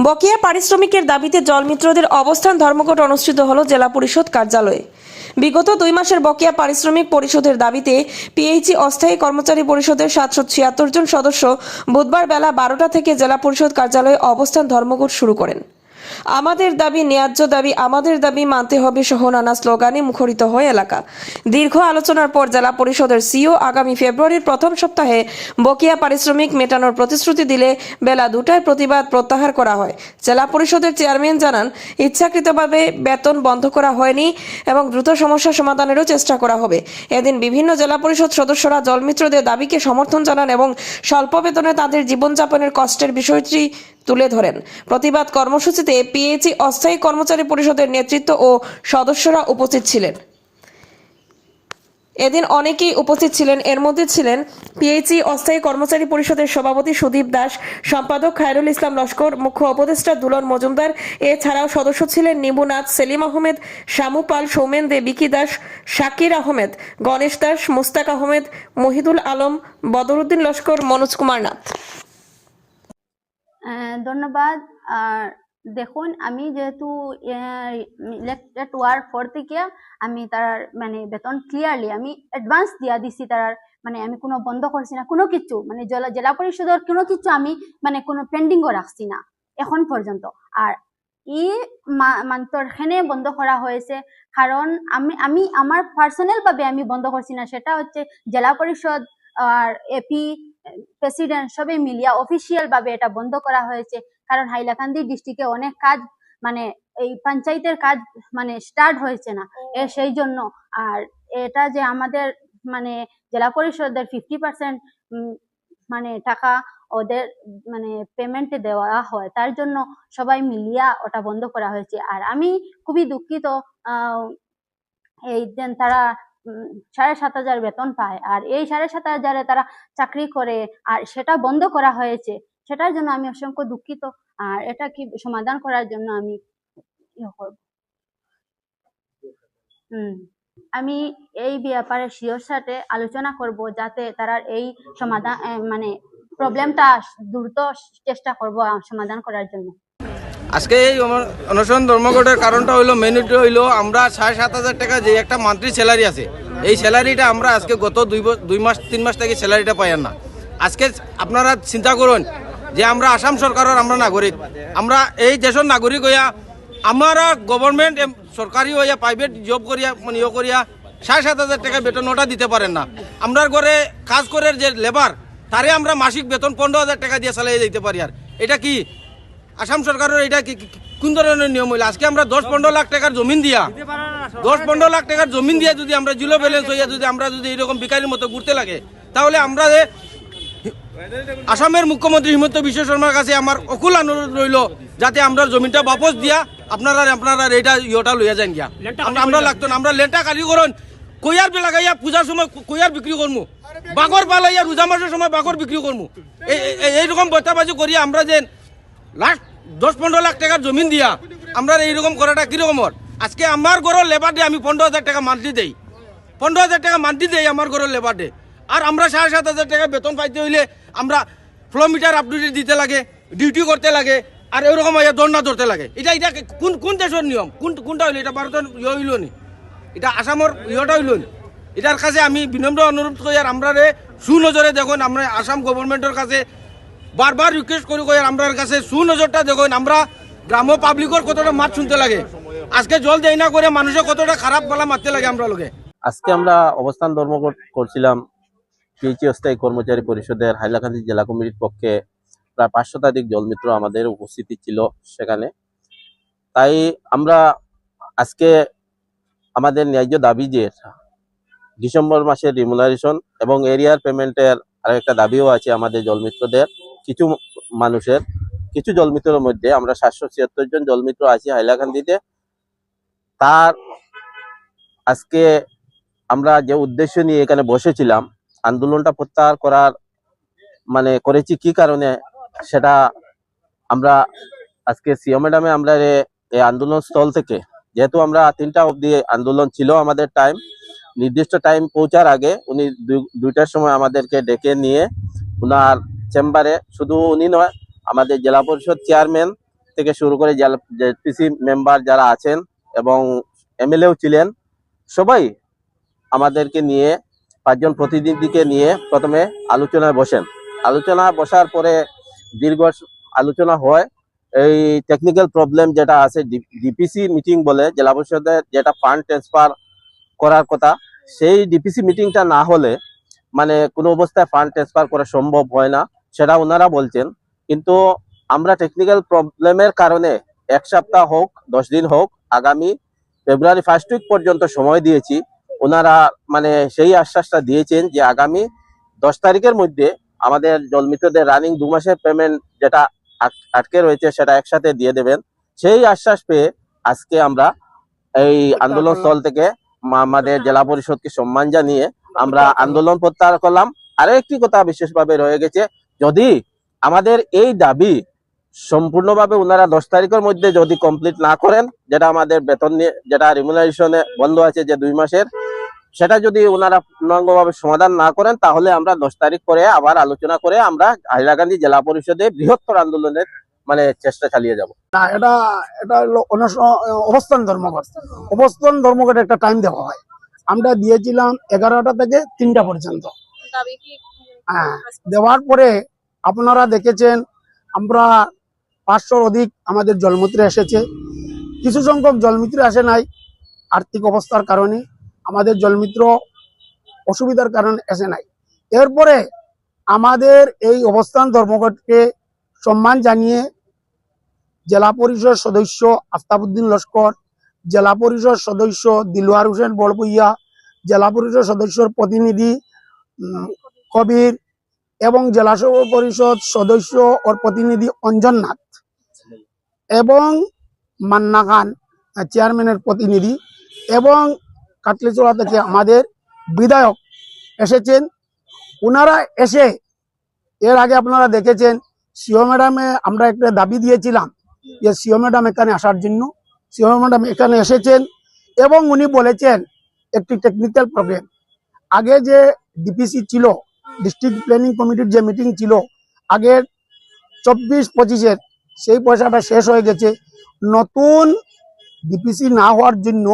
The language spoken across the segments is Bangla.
বকেয়া পারিশ্রমিকের দাবিতে জলমিত্রদের অবস্থান ধর্মঘট অনুষ্ঠিত হলো জেলা পরিষদ কার্যালয়ে। বিগত 2 মাসের বকেয়া পারিশ্রমিক পরিশোধের দাবিতে পিএইচই অস্থায়ী কর্মচারী পরিষদের 776 জন সদস্য বুধবার বেলা 12টা থেকে জেলা পরিষদ কার্যালয়ে অবস্থান ধর্মঘট শুরু করেন। আমাদের দাবি ন্যায্য দাবি, আমাদের দাবি মানতে হবে সহ নানা স্লোগানে মুখরিত হয় এলাকা। দীর্ঘ আলোচনার পর জেলা পরিষদের সিইও আগামী ফেব্রুয়ারির প্রথম সপ্তাহে বকেয়া পারিশ্রমিক মেটানোর প্রতিশ্রুতি দিলে বেলা 2টায় প্রতিবাদ প্রত্যাহার করা হয়। জেলা পরিষদের চেয়ারম্যান জানান, ইচ্ছাকৃতভাবে বেতন বন্ধ করা হয়নি এবং দ্রুত সমস্যা সমাধানেরও চেষ্টা করা হবে। এদিন বিভিন্ন জেলা পরিষদ সদস্যরা জলমিত্রদের দাবিকে সমর্থন জানান এবং স্বল্প বেতনে তাদের জীবনযাপনের কষ্টের বিষয়টি তুলে ধরেন। প্রতিবাদ কর্মসূচিতে পিএইচই অস্থায়ী কর্মচারী পরিষদের নেতৃত্ব ও সদস্যরা উপস্থিত ছিলেন। এদিন অনেকেই উপস্থিত ছিলেন। এর মধ্যে ছিলেন পিএইচই অস্থায়ী কর্মচারী পরিষদের সভাপতি সুদীপ দাস, সম্পাদক খায়রুল ইসলাম লস্কর, মুখ্য উপদেষ্টা দুলন মজুমদার। এছাড়াও সদস্য ছিলেন নিবু নাথ, সেলিম আহমেদ, শামু পাল, সৌমেন দে, বিকি দাস, শাকির আহমেদ, গণেশ দাস, মুস্তাক আহমেদ, মহিদুল আলম, বদরুদ্দিন লস্কর, মনোজ কুমার নাথ। ধন্যবাদ। আর দেখুন, আমি যেহেতু ইলেক্টেড হওয়ার পর থেকে আমি তার মানে বেতন ক্লিয়ারলি আমি অ্যাডভান্স দিয়া দিছি। তার মানে আমি কোনো বন্ধ করছি না, কোনো কিছু মানে জেলা পরিষদের কোনো কিছু আমি মানে কোনো পেন্ডিংও রাখছি না এখন পর্যন্ত। আর ই মান্তরখানে বন্ধ করা হয়েছে কারণ আমি আমার পার্সোনাল ভাবে আমি বন্ধ করছি না, সেটা হচ্ছে জেলা পরিষদ আর এপি প্রেসিডেন্ট সবে মিলিয়া অফিসিয়াল ভাবে এটা বন্ধ করা হয়েছে। কারণ হাইলাকান্দি ডিস্ট্রিক্টে অনেক কাজ মানে এই পঞ্চায়েতের কাজ মানে স্টার্ট হয়েছে না, সেই জন্য। আর এটা যে আমাদের মানে জেলা পরিষদের 50% মানে টাকা ওদের মানে পেমেন্টে দেওয়া হয়, তার জন্য সবাই মিলিয়া ওটা বন্ধ করা হয়েছে। আর আমি খুবই দুঃখিত, এই দেন তারা 7,500 বেতন পায় আর এই 7,500 তারা চাকরি করে আর সেটা বন্ধ করা হয়েছে, সেটার জন্য আমি অসংখ্য দুঃখিত। আর এটা কি সমাধান করার জন্য আমি আমি এই ব্যাপারে সিওর সাথে আলোচনা করব যাতে তারা এই সমাধান মানে প্রবলেমটা দ্রুত চেষ্টা করব সমাধান করার জন্য। আজকে এই অনশন ধর্মঘটের কারণটা হইলো মেনুটা হইলো আমরা 7,500 টাকা যে একটা মান্থলি স্যালারি আছে, এই স্যালারিটা আমরা আজকে গত 2 মাস 3 মাস থেকে স্যালারিটা পাই না। আজকে আপনারা চিন্তা করুন যে আমরা আসাম সরকারের আমরা নাগরিক, আমরা এই দেশের নাগরিক হইয়া আমরা গভর্নমেন্ট সরকারি হইয়া প্রাইভেট জব করিয়া মানে করিয়া 7,500 টাকা বেতন ওটা দিতে পারেন না। আমরা ঘরে কাজ করে যে লেবার তারে আমরা মাসিক বেতন 15,000 টাকা দিয়ে চালিয়ে দিতে পারি। আর এটা কি আসাম সরকারের এটা কি কোন ধরনের নিয়ম হইল? আজকে আমরা 10-15 লাখ টাকার জমিন দিয়া 10-15 লাখ টাকার জমিন দিয়া যদি আমরা জিরো ব্যালেন্স হইয়া যদি আমরা যদি এরকম বিকারির মতো ঘুরতে লাগে, তাহলে আমরা আসামের মুখ্যমন্ত্রী হিমন্ত বিশ্ব শর্মার কাছে আমার অকুল অনুরোধ রইল যাতে আমরা জমিনটা বাপস দিয়া আপনারা এটা ইয়েটা লইয়া যান গিয়া। আমরা লাগতো না, আমরা লেনটা কালি করুন কইয়ার বেলা গাইয়া পূজার সময় কইয়ার বিক্রি করবো, বাঘর পালাইয়া রোজা মাসের সময় বাঘর বিক্রি করবো। এইরকম বত্তাবাজি করিয়া আমরা যে লাস্ট 10-15 লাখ টাকার জমিন দিয়া আমরা এইরকম করাটা কিরকম? আজকে আমার ঘরের লেবার ডে আমি 15,000 টাকা মান্থলি দেই, 15,000 টাকা মান্থলি দেই আমার ঘরের লেবার ডে। আর আমরা 7,500 টাকা বেতন পাইতে হইলে আমরা ফ্লোমিটার আপডেট দিতে লাগে, ডিউটি করতে লাগে, আর এরকম দণ্ডা ধরতে লাগে। এটা কোন দেশের নিয়ম? কোনটা হইলো? এটা ভারতের ইয়ে হইল নি? এটা আসামের ইয়েটা হইল নি? এটার কাছে আমি বিনম্র অনুরোধ করি আর আমরা সুনজরে দেখুন, আমরা আসাম গভর্নমেন্টের কাছে বারবার রিকোয়েস্ট করি আমরা কাছে সুনজরটা দেখুন। আমরা গ্রাম্য পাবলিকের কতটা মাত শুনতে লাগে, আজকে জল দেয় না করে মানুষের কতটা খারাপ বলা মারতে লাগে আমরা লোকে। আজকে আমরা অবস্থান ধর্মঘট করছিলাম পিএইচই অস্থায়ী কর্মচারী পরিষদের হাইলাকান্দি জেলা কমিটির পক্ষে। প্রায় 500 শতাধিক জলমিত্র আমাদের উপস্থিতি ছিল সেখানে। তাই আমরা আজকে আমাদের ন্যায্য দাবি যে ডিসেম্বর মাসের রিমুনারেশন এবং এরিয়ার পেমেন্টের আরেকটা দাবিও আছে আমাদের জলমিত্রদের। কিছু মানুষের কিছু জলমিত্রের মধ্যে আমরা 776 জন জলমিত্র আছি হাইলাকান্দিতে। তার আজকে আমরা যে উদ্দেশ্য নিয়ে এখানে বসেছিলাম আন্দোলনটা প্রত্যাহার করার মানে করেছি কি কারণে, সেটা আমরা আজকে সিও ম্যাডামে আমরা এই আন্দোলন স্থল থেকে, যেহেতু আমরা 3টা অবধি আন্দোলন ছিল আমাদের টাইম, নির্দিষ্ট টাইম পৌঁছার আগে উনি 2টার সময় আমাদেরকে ডেকে নিয়ে উনার চেম্বারে, শুধু উনি নয় আমাদের জেলা পরিষদ চেয়ারম্যান থেকে শুরু করে জেপিসি মেম্বার যারা আছেন এবং এমএলএও ছিলেন, সবাই আমাদেরকে নিয়ে 5 জন প্রতিনিধিকে নিয়ে প্রথমে আলোচনায় বসেন। আলোচনা বসার পরে দীর্ঘ আলোচনা হয়। এই টেকনিক্যাল প্রবলেম যেটা আছে, ডিপিসি মিটিং বলে, জেলা পরিষদের যেটা ফান্ড ট্রান্সফার করার কথা, সেই ডিপিসি মিটিংটা না হলে মানে কোনো অবস্থায় ফান্ড ট্রান্সফার করা সম্ভব হয় না, সেটা ওনারা বলছেন। কিন্তু আমরা টেকনিক্যাল প্রবলেমের কারণে 1 সপ্তাহ হোক 10 দিন হোক, আগামী ফেব্রুয়ারি 1st উইক পর্যন্ত সময় দিয়েছি। ওনারা মানে সেই আশ্বাসটা দিয়েছেন যে আগামী 10 তারিখের মধ্যে আমাদের জলমিত্রদের রানিং 2 মাসের পেমেন্ট যেটা আটকে রয়েছে সেটা একসাথে দিয়ে দেবেন। সেই আশ্বাস পেয়ে আজকে আমরা এই আন্দোলন স্থল থেকে আমাদের জেলা পরিষদকে সম্মান জানিয়ে আমরা আন্দোলন প্রত্যাহার করলাম। আরো একটি কথা বিশেষভাবে রয়ে গেছে, যদি আমাদের এই দাবি সম্পূর্ণভাবে ওনারা 10 তারিখের মধ্যে যদি কমপ্লিট না করেন, যেটা আমাদের বেতন নিয়ে যেটা রিমুনারেশনে বন্ধ আছে যে 2 মাসের, সেটা যদি ওনারা পূর্ণাঙ্গভাবে সমাধান না করেন, তাহলে আমরা 10 তারিখ পরে আবার আলোচনা করে আমরা হাইলাকান্দি জেলা পরিষদে বৃহত্তর আন্দোলনের মানে চেষ্টা চালিয়ে যাব। না, এটা এটা হলো অবস্থান ধর্মঘট। অবস্থান ধর্মঘট একটা টাইম দেওয়া হয়, আমরা দিয়েছিলাম 11টা থেকে 3টা পর্যন্ত। হ্যাঁ, দেওয়ার পরে আপনারা দেখেছেন আমরা 500-র অধিক আমাদের জলমিত্র এসেছে। কিছু সংখ্যক জলমিত্র আসে নাই আর্থিক অবস্থার কারণে, আমাদের জলমিত্র অসুবিধার কারণে এসে নাই। এরপরে আমাদের এই অবস্থান ধর্মঘটকে সম্মান জানিয়ে জেলা পরিষদ সদস্য আফতাবউদ্দিন লস্কর, জেলা পরিষদ সদস্য দিলওয়ার হোসেন বড়ভূইয়া, জেলা পরিষদ সদস্যর প্রতিনিধি কবির এবং জেলা পরিষদ সদস্য ওর প্রতিনিধি অঞ্জন নাথ এবং মান্না খান চেয়ারম্যানের প্রতিনিধি এবং কাটলিচড়া থেকে আমাদের বিধায়ক এসেছেন। ওনারা এসে এর আগে আপনারা দেখেছেন সিও ম্যাডামে আমরা একটা দাবি দিয়েছিলাম যে সিও ম্যাডাম এখানে আসার জন্য। সিও ম্যাডাম এখানে এসেছেন এবং উনি বলেছেন একটি টেকনিক্যাল প্রবলেম, আগে যে ডিপিসি ছিল, ডিস্ট্রিক্ট প্ল্যানিং কমিটির যে মিটিং ছিল আগের 24-25-এর, সেই পয়সাটা শেষ হয়ে গেছে। নতুন ডিপিসি না হওয়ার জন্য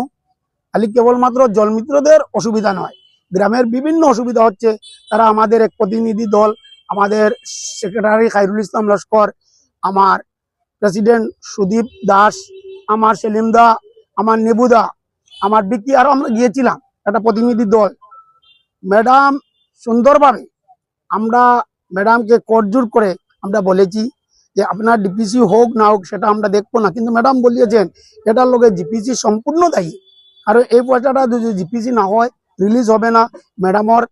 খালি কেবলমাত্র জলমিত্রদের অসুবিধা নয়, গ্রামের বিভিন্ন অসুবিধা হচ্ছে। তারা আমাদের এক প্রতিনিধি দল, আমাদের সেক্রেটারি খায়রুল ইসলাম লস্কর, আমার প্রেসিডেন্ট সুদীপ দাস, আমার সেলিম দা, আমার নেবুদা, আমার বিকি, আরো আমরা গিয়েছিলাম একটা প্রতিনিধি দল। ম্যাডাম সুন্দরভাবে আমরা ম্যাডামকে করজোর করে আমরা বলেছি যে আপনার ডিপিসি হোক না হোক সেটা আমরা দেখবো না, কিন্তু ম্যাডাম বলিয়েছেন এটার লগে জিপিসি সম্পূর্ণ দায়ী, আর এই পয়সাটা যদি জিপিসি না হয় রিলিজ হবে না, ম্যাডামর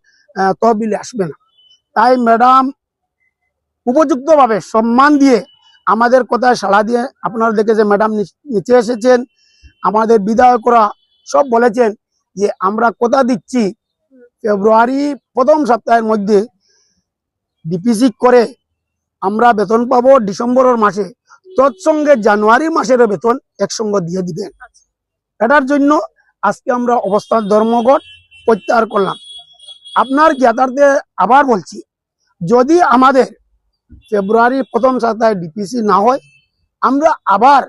তহবিলে আসবে না। তাই ম্যাডাম উপযুক্তভাবে সম্মান দিয়ে আমাদের কথায় সাড়া দিয়ে, আপনারা দেখেছেন ম্যাডাম নিচে এসেছেন, আমাদের বিধায়করা সব বলেছেন যে আমরা কথা দিচ্ছি ফেব্রুয়ারি প্রথম সপ্তাহের মধ্যে ডিপিসি করে আমরা বেতন পাবো ডিসেম্বরের মাসে, তৎসঙ্গে জানুয়ারি মাসেরও বেতন একসঙ্গে দিয়ে দিবেন। এটার জন্য আজকে আমরা অবস্থান ধর্মঘট প্রত্যাহার করলাম। আপনার জ্ঞাতার্থে আবার বলছি, যদি আমাদের ফেব্রুয়ারি প্রথম সপ্তাহে ডিপিসি না হয়, আমরা আবার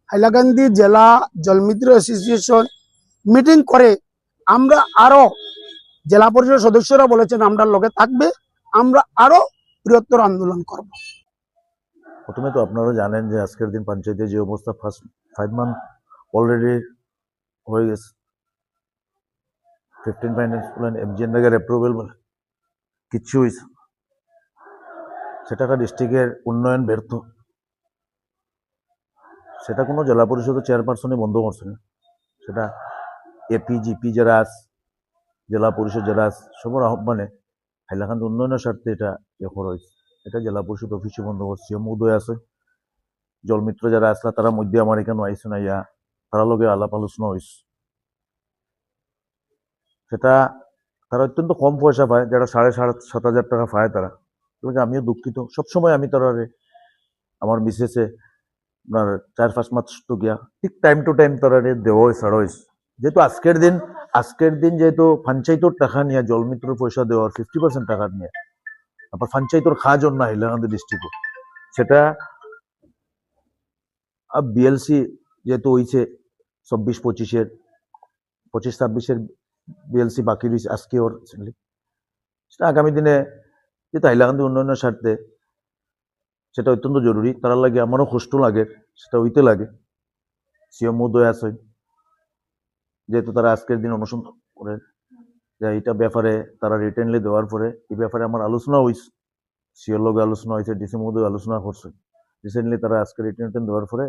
হাইলাকান্দি জেলা জলমিত্র অ্যাসোসিয়েশন মিটিং করে আমরা আরো, জেলা পরিষদ সদস্যরা বলেছেন আমরা লগে থাকবে, আমরা আরো বৃহত্তর আন্দোলন করব। প্রথমে তো আপনারা জানেন যে আজকের দিন পঞ্চায়েতের যে অবস্থা, ফার্স্ট 5 মান্থ অলরেডি হয়ে গেছে। 15 ফাইন্যান্স প্ল্যান এমজিএন নগর অ্যাপ্রুভেল বলে কিচ্ছু হয়েছে, সেটা একটা ডিস্ট্রিক্টের উন্নয়ন ব্যর্থ, সেটা কোনো জেলা পরিষদের চেয়ারপারসনই বন্ধ করছে না, সেটা এপি জিপি যারা আছে, জেলা পরিষদ যারা আছে, সবার আহ্বানে হাইলাকান্দি উন্নয়নের স্বার্থে এটা করা হয়েছে। এটা জেলা পরিষদ অফিসে বন্ধ করছে, মহোদয় আছে, জলমিত্র যারা আসলা তারা মধ্যে আমার এখানে আইসে না, ইয়া তারা লগে আলাপ আলোচনা হয়েছে। সেটা তারা অত্যন্ত কম পয়সা পায়, যারা 7,500 টাকা পায় তারা। আমিও দুঃখিত, সবসময় আমি তারা আমার মিসেসে আপনার 4-5 মাস তো গিয়া ঠিক টাইম টু টাইম তারা দেওয়া হয়েছে, ছাড়া হয়েছে। যেহেতু আজকের দিন যেহেতু পঞ্চায়েতর টাকা নিয়ে জলমিত্রের পয়সা দেওয়ার 50% টাকা নিয়ে আবার পঞ্চায়েতর খাওয়ার জন্য হাইলাকান্দি ডিস্ট্রিক্ট, সেটা বিএলসি যেহেতু হয়েছে 24-25-এর 25-26-এর বিএলসি বাকি রয়েছে আজকে ওর recently। সেটা আগামী দিনে যেটা হাইলাকান্দি উন্নয়নের স্বার্থে সেটা অত্যন্ত জরুরি। তারা লাগে আমারও কষ্ট লাগে, সেটা হইতে লাগে। সিএম মহোদয় আছেন, যেহেতু তারা আজকের দিন অনুসন্ধান করেন যে এটা ব্যাপারে তারা রিটেনলি দেওয়ার পরে এই ব্যাপারে আমার আলোচনা হয়েছে, সিওর লগে আলোচনা হয়েছে, ডিসি মহোদয় আলোচনা করছে। রিসেন্টলি তারা আজকে রিটেন দেওয়ার পরে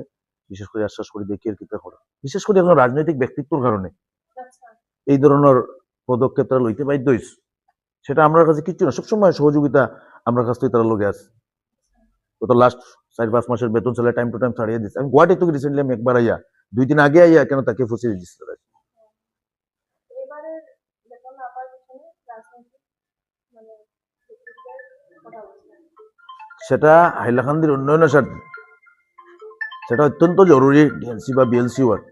বিশেষ করে আশ্বাস করে দেখি আর কিতা করা, বিশেষ করে এখন রাজনৈতিক ব্যক্তিত্বর কারণে এই ধরনের পদক্ষেপ তারা লইতে বাধ্য হয়েছে। সেটা আমার কাছে কিচ্ছু না, সবসময় সহযোগিতা আমার কাছ থেকে তারা লগে আছে। গত লাস্ট 4-5 মাসের বেতন চালে টাইম টু টাইম ছাড়িয়ে দিচ্ছে। আমি গুয়াহাটি থেকে রিসেন্টলি আমি একবার আইয়া 2 দিন আগে আইয়া কেন তাকে ফসিয়ে দিচ্ছে তারা। সেটা হাইলাকান্দির উন্নয়নের স্বার্থে সেটা অত্যন্ত জরুরি। ডিএলসি বা বিএলসি ওয়ার্ক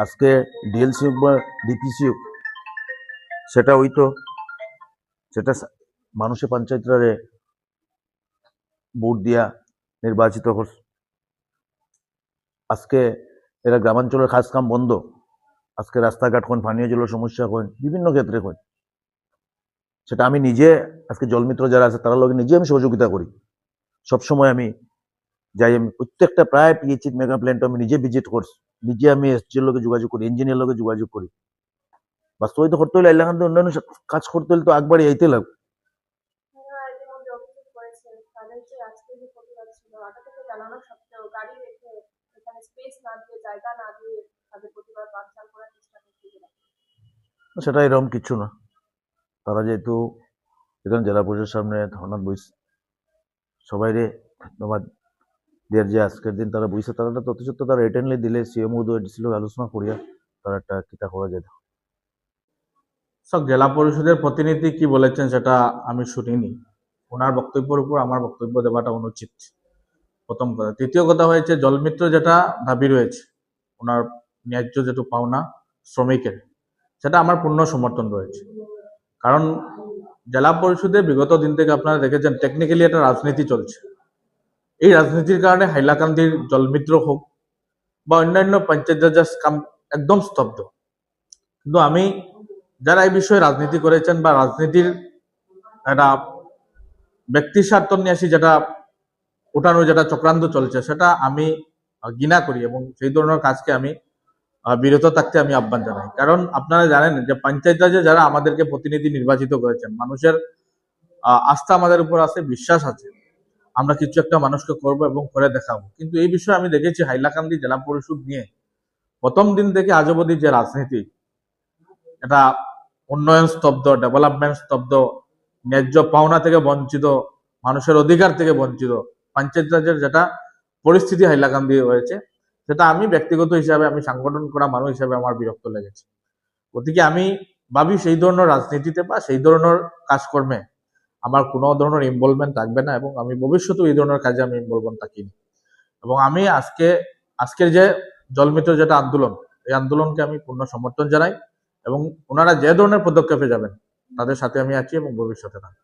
আজকে ডিএলসি হোক বা ডিপিসি হোক সেটা হইতো, সেটা মানুষের পঞ্চায়েতরে ভোট দিয়া নির্বাচিত করছে। আজকে এরা গ্রামাঞ্চলের খাস কাম বন্ধ, আজকে রাস্তাঘাট কোন পানীয় জলের সমস্যা কোন বিভিন্ন ক্ষেত্রে কোন, সেটা আমি নিজে আজকে জলমিত্র যারা আছে তারা লগে নিজে আমি সহযোগিতা করি। সবসময় আমি যাই, আমি প্রত্যেকটা প্রায় পিএইচি মেগা প্ল্যান্ট আমি নিজে ভিজিট করছি, নিজে আমি এসজির লগে যোগাযোগ করি, ইঞ্জিনিয়ার লগে যোগাযোগ করি। বাস্তবায়িত করতে হলে হাইলাকান্দি উন্নয়নের কাজ করতে হলে তো আগবাড়ি আইতে লাগবে। সেটা এরকম কিছু না, তারা যেহেতু এখানে জেলা পরিষদের সামনে ধর্ণা বইছে, সবাইরে ধন্যবাদ দেওয়ার যে আজকের দিন তারা বইছে, তারা তথ্য তারা রিটেনলি দিলে সিএম মহোদয় ডিসি লোক আলোচনা করিয়া তারা একটা কিতা করা যায়। সব জেলা পরিষদের প্রতিনিধি কি বলেছেন সেটা আমি শুনিনি, ওনার বক্তব্যের উপর আমার বক্তব্য দেওয়াটা অনুচিত, প্রথম কথা। দ্বিতীয় কথা হয়েছে জলমিত্র যেটা দাবি রয়েছে ওনার ন্যায্য যেটু পাওনা শ্রমিকের, সেটা আমার পূর্ণ সমর্থন রয়েছে। কারণ জেলা পরিষদে বিগত দিন থেকে আপনারা দেখেছেন টেকনিক্যালি একটা রাজনীতি চলছে। এই রাজনীতির কারণে হাইলাকান্দির জলমিত্র হোক বা অন্যান্য পঞ্চায়েত রাজ কাম একদম স্তব্ধ। কিন্তু আমি যারা এই বিষয়ে রাজনীতি করেছেন বা রাজনীতির একটা ব্যক্তির স্বার্থ নিয়ে আসি যেটা ওঠানো যেটা চক্রান্ত চলছে সেটা আমি ঘৃণা করি এবং সেই ধরনের কাজকে আমি বিরত থাকতে আমি আহ্বান জানাই। কারণ আপনারা জানেন যে পঞ্চায়েত রাজে যারা আমাদেরকে প্রতিনিধি নির্বাচিত করেছেন, মানুষের আস্থা আমাদের উপর আছে, বিশ্বাস আছে, আমরা কিছু একটা মানুষকে করব এবং করে দেখাবো। কিন্তু এই বিষয়ে আমি দেখেছি হাইলাকান্দি জেলা পরিষদ নিয়ে প্রথম দিন থেকে আজ অবধি যে রাজনীতি, এটা উন্নয়ন স্তব্ধ, ডেভেলপমেন্ট স্তব্ধ, ন্যায্য পাওনা থেকে বঞ্চিত, মানুষের অধিকার থেকে বঞ্চিত পঞ্চায়েত রাজের যেটা পরিস্থিতি হাইলাকান্দি হয়েছে, সেটা আমি ব্যক্তিগত হিসাবে, আমি সংগঠন করা মানুষ হিসাবে আমার বিরক্ত লেগেছে। গতিকে আমি ভাবি সেই ধরনের রাজনীতিতে বা সেই ধরনের কাজকর্মে আমার কোনো ধরনের ইনভলভমেন্ট থাকবে না এবং আমি ভবিষ্যতেও এই ধরনের কাজে আমি ইনভলভমেন্ট থাকিনি। এবং আমি আজকের যে জলমিত্র যেটা আন্দোলন, এই আন্দোলনকে আমি পূর্ণ সমর্থন জানাই এবং ওনারা যে ধরনের পদক্ষেপে যাবেন তাদের সাথে আমি আছি এবং ভবিষ্যতে থাকবো।